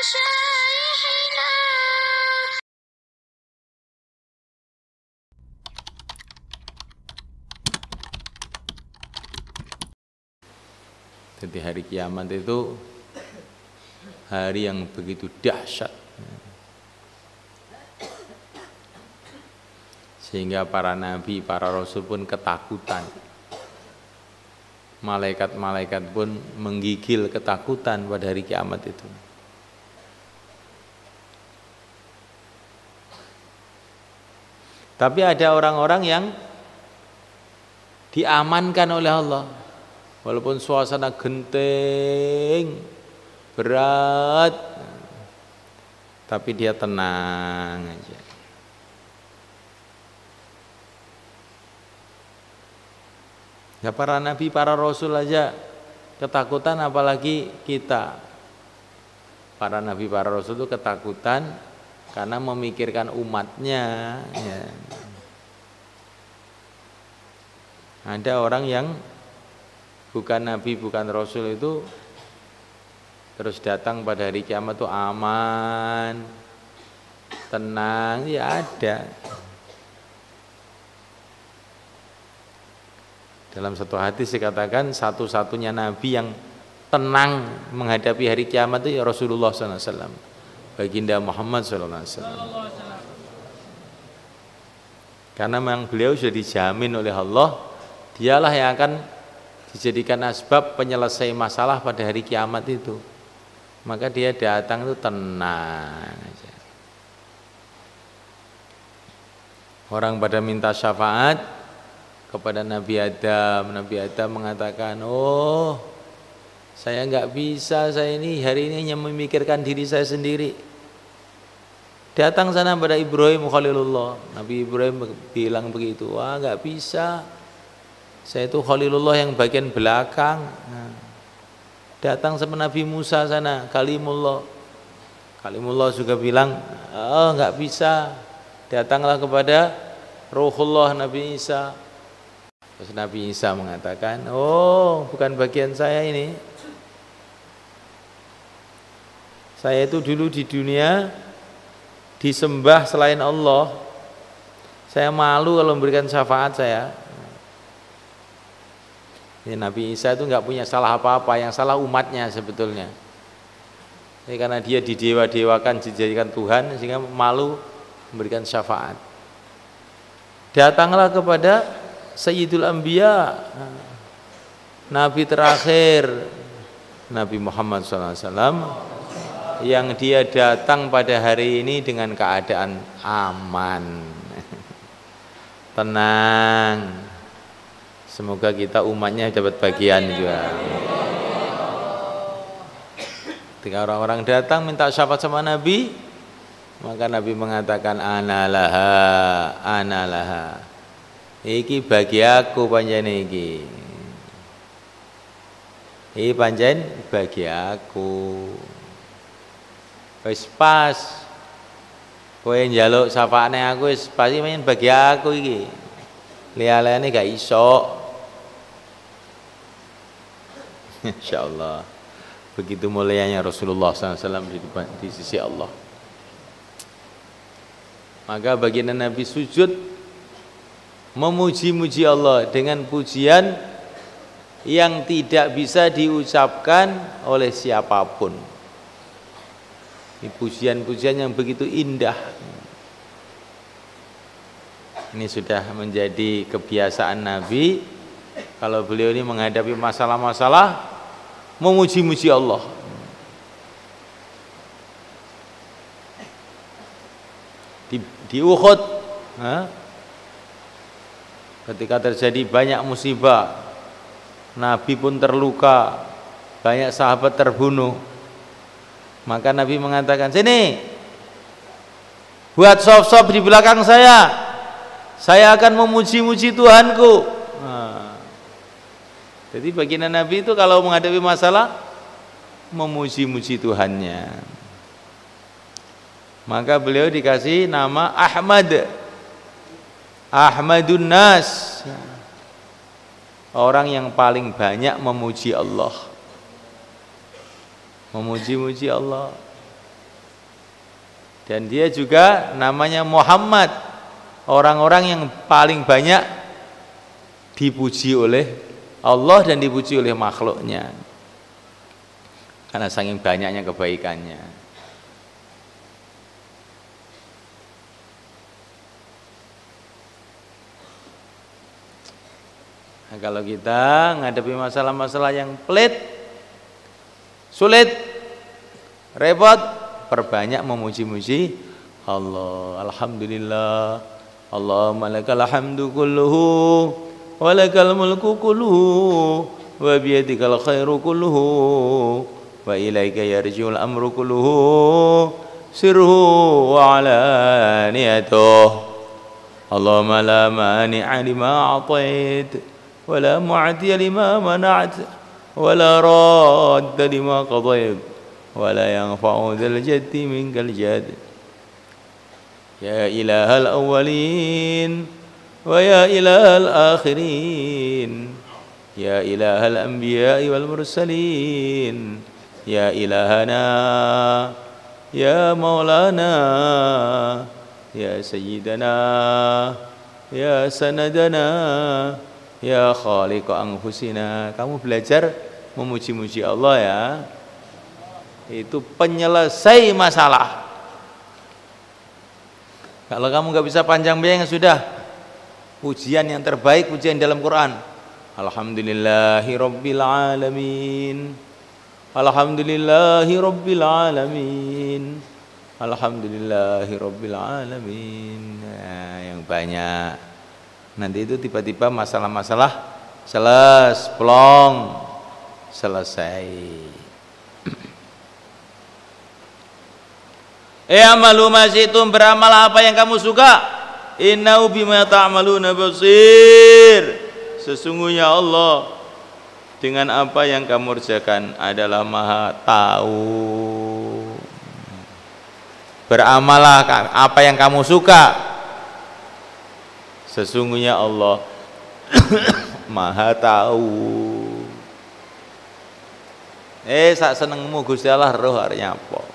مشايخنا. Jadi hari kiamat itu hari yang begitu dahsyat, sehingga para nabi, para rasul pun ketakutan. Malaikat-malaikat pun menggigil ketakutan pada hari kiamat itu. Tapi ada orang-orang yang diamankan oleh Allah. Walaupun suasana genting, berat, tapi dia tenang aja. Ya para nabi, para rasul aja ketakutan, apalagi kita. Para nabi, para rasul itu ketakutan karena memikirkan umatnya. Ya. Ada orang yang bukan nabi, bukan rasul itu terus datang pada hari kiamat itu aman, tenang, ya ada. Dalam satu hadis dikatakan satu-satunya nabi yang tenang menghadapi hari kiamat itu ya Rasulullah SAW, baginda Muhammad SAW. Karena memang beliau sudah dijamin oleh Allah, dialah yang akan dijadikan asbab penyelesai masalah pada hari kiamat itu. Maka dia datang itu tenang aja. Orang pada minta syafaat kepada Nabi Adam. Nabi Adam mengatakan, oh saya nggak bisa, saya ini hari ini hanya memikirkan diri saya sendiri. Datang sana pada Ibrahim Khalilullah. Nabi Ibrahim bilang begitu, wah nggak bisa, saya itu Khalilullah yang bagian belakang. Datang sama Nabi Musa sana, Kalimullah. Kalimullah juga bilang, oh nggak bisa. Datanglah kepada Ruhullah Nabi Isa. Terus Nabi Isa mengatakan, oh bukan bagian saya ini. Saya itu dulu di dunia disembah selain Allah. Saya malu kalau memberikan syafaat saya. Ya, Nabi Isa itu nggak punya salah apa-apa, yang salah umatnya sebetulnya. Ini karena dia didewa-dewakan, dijadikan Tuhan, sehingga malu memberikan syafaat. Datanglah kepada Sayyidul Anbiya, Nabi terakhir, Nabi Muhammad SAW, yang dia datang pada hari ini dengan keadaan aman, tenang. Semoga kita umatnya dapat bagian juga. Ketika orang-orang datang minta syafaat sama Nabi, maka Nabi mengatakan analaha, analaha. Iki bagi aku panjen iki. Iki panjen bagi aku. Wis pas. Kowe njaluk syafaatne aku wis pasti panjen bagi aku iki. Liya-liyane gak iso. Insyaallah. Begitu mulianya Rasulullah SAW di sisi Allah. Maka baginda Nabi sujud memuji-muji Allah dengan pujian yang tidak bisa diucapkan oleh siapapun. Ini pujian-pujian yang begitu indah. Ini sudah menjadi kebiasaan Nabi. Kalau beliau ini menghadapi masalah-masalah, memuji-muji Allah. Di Uhud, ketika terjadi banyak musibah, Nabi pun terluka, banyak sahabat terbunuh. Maka Nabi mengatakan, sini, buat sop-sop di belakang saya akan memuji-muji Tuhanku. Jadi baginda Nabi itu kalau menghadapi masalah memuji-muji Tuhannya. Maka beliau dikasih nama Ahmad, Ahmadun Nas, orang yang paling banyak memuji Allah, memuji-muji Allah. Dan dia juga namanya Muhammad, orang-orang yang paling banyak dipuji oleh Allah dan dipuji oleh makhluknya, karena saking banyaknya kebaikannya. Nah, kalau kita menghadapi masalah-masalah yang pelit, sulit, repot, perbanyak memuji-muji Allah. Alhamdulillah, Allahumma lakal hamdu kulluhu wa lakal mulku kulluhu wa biyadikal khairu kulluhu wa ilaika yarji'ul amru kulluhu sirruhu wa alaniyatuh. Allahumma la mani'a lima a'tait wa la mu'tiya lima mana'at wa la radda lima qadait wa la yanfa'u dzal jaddi minkal jadd. Ya ilahal awwalin wa ya ilahal akhirin, ya ilahal anbiya'i wal mursalin, ya ilahana, ya maulana, ya sayyidana, ya sanadana, ya khaliqa anfusina. Kamu belajar memuji-muji Allah ya, itu penyelesai masalah. Kalau kamu nggak bisa panjang biaya, sudah, pujian yang terbaik pujian dalam Quran. Alhamdulillahi rabbil alamin, alhamdulillahi rabbil alamin, alhamdulillahi rabbil alamin. Nah, yang banyak. Nanti itu tiba-tiba masalah-masalah plong, selesai. Amalu ma syi'tum, beramal apa yang kamu suka. Innahu bima ta'maluna basir. Sesungguhnya Allah dengan apa yang kamu kerjakan adalah Maha tahu. Beramalah apa yang kamu suka. Sesungguhnya Allah Maha tahu. Sak senengmu Gusti Allah roh arep apa?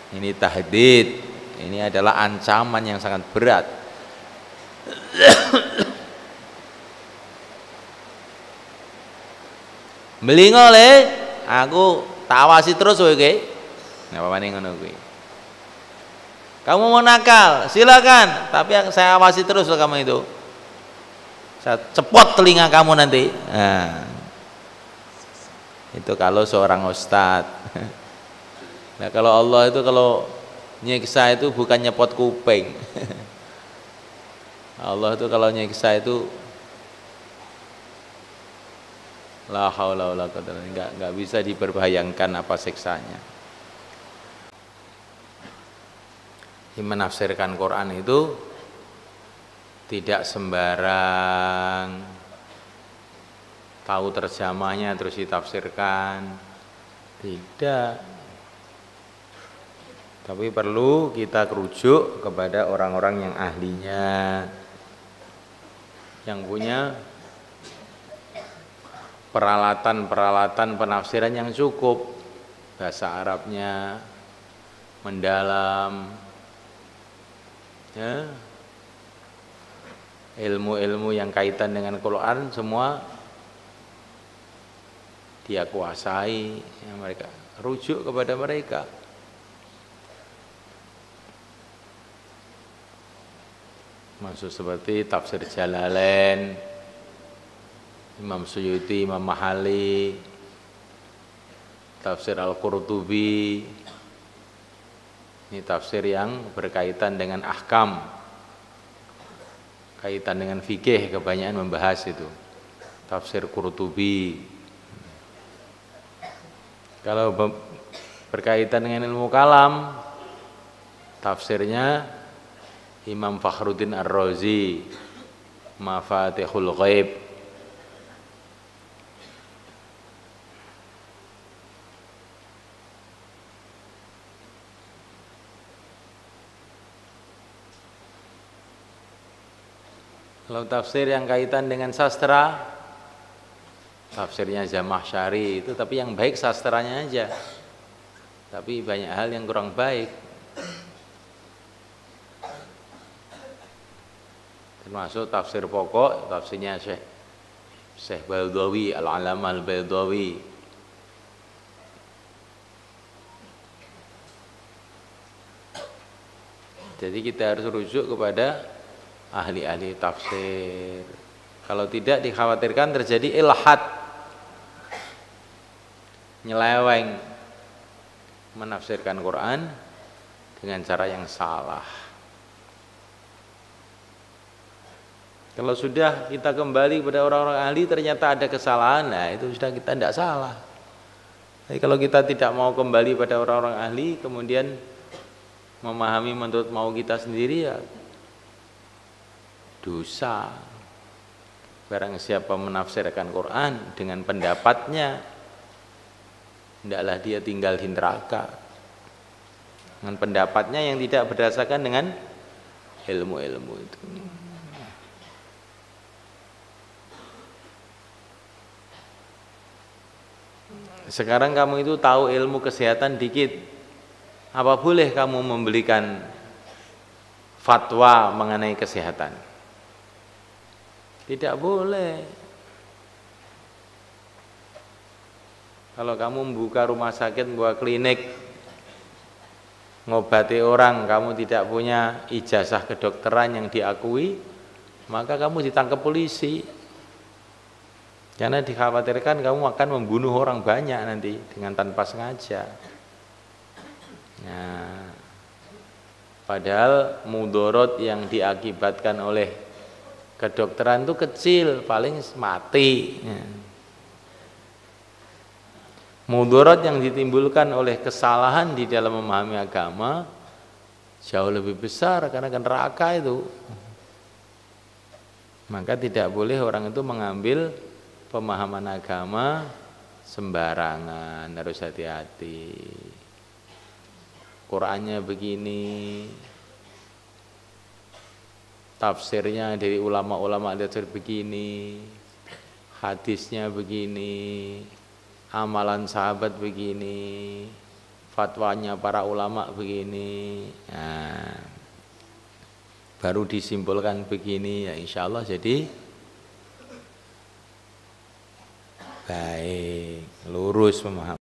Ini tahdid, ini adalah ancaman yang sangat berat. Melingol aku tawasi terus kowe iki. Ngapa ning ngono kuwi? Kamu mau nakal, silakan, tapi saya awasi terus loh kamu itu. Saya cepot telinga kamu nanti. Nah, itu kalau seorang ustadz. Nah, kalau Allah itu kalau nyiksa itu bukan nyepot kuping. Allah itu kalau nyiksa itu la haula wala quwwata, enggak bisa diperbayangkan apa siksanya. Menafsirkan Quran itu tidak sembarang tahu terjemahnya terus ditafsirkan, tidak. Tapi perlu kita rujuk kepada orang-orang yang ahlinya, yang punya peralatan penafsiran yang cukup, bahasa Arabnya mendalam, ya, ilmu-ilmu yang kaitan dengan Quran semua dia kuasai, ya, mereka rujuk kepada mereka. Maksud seperti tafsir Jalalain, Imam Suyuti, Imam Mahali, tafsir Al-Qurtubi. Ini tafsir yang berkaitan dengan ahkam, kaitan dengan fikih, kebanyakan membahas itu. Tafsir Qurtubi. Kalau berkaitan dengan ilmu kalam, tafsirnya Imam Fakhruddin Ar-Razi, Mafatihul Ghaib. Kalau tafsir yang kaitan dengan sastra, tafsirnya Zamakhsyari itu, tapi yang baik sastranya aja. tapi banyak hal yang kurang baik. Termasuk tafsir pokok, tafsirnya Syekh Baydawi, Al-Alamah Al-Baydawi. Jadi kita harus rujuk kepada ahli-ahli tafsir. Kalau tidak dikhawatirkan terjadi ilhad, nyeleweng, menafsirkan Quran dengan cara yang salah. Kalau sudah kita kembali kepada orang-orang ahli ternyata ada kesalahan, nah itu sudah kita tidak salah. Tapi kalau kita tidak mau kembali pada orang-orang ahli, kemudian memahami menurut mau kita sendiri, ya dosa. Barang siapa menafsirkan Quran dengan pendapatnya, hendaklah dia tinggal di neraka. Dengan pendapatnya yang tidak berdasarkan dengan ilmu-ilmu itu. Sekarang kamu itu tahu ilmu kesehatan dikit, apa boleh kamu memberikan fatwa mengenai kesehatan? Tidak boleh. Kalau kamu membuka rumah sakit, membuka klinik, ngobati orang, kamu tidak punya ijazah kedokteran yang diakui, maka kamu ditangkap polisi. Karena dikhawatirkan kamu akan membunuh orang banyak nanti dengan tanpa sengaja. Nah, padahal mudorot yang diakibatkan oleh kedokteran itu kecil, paling mati. Mudorot yang ditimbulkan oleh kesalahan di dalam memahami agama jauh lebih besar karena neraka itu. Maka tidak boleh orang itu mengambil pemahaman agama sembarangan, harus hati-hati. Qurannya begini, tafsirnya dari ulama-ulama tafsir begini, hadisnya begini, amalan sahabat begini, fatwanya para ulama begini. Nah, baru disimpulkan begini, ya insya Allah jadi baik, lurus pemahaman.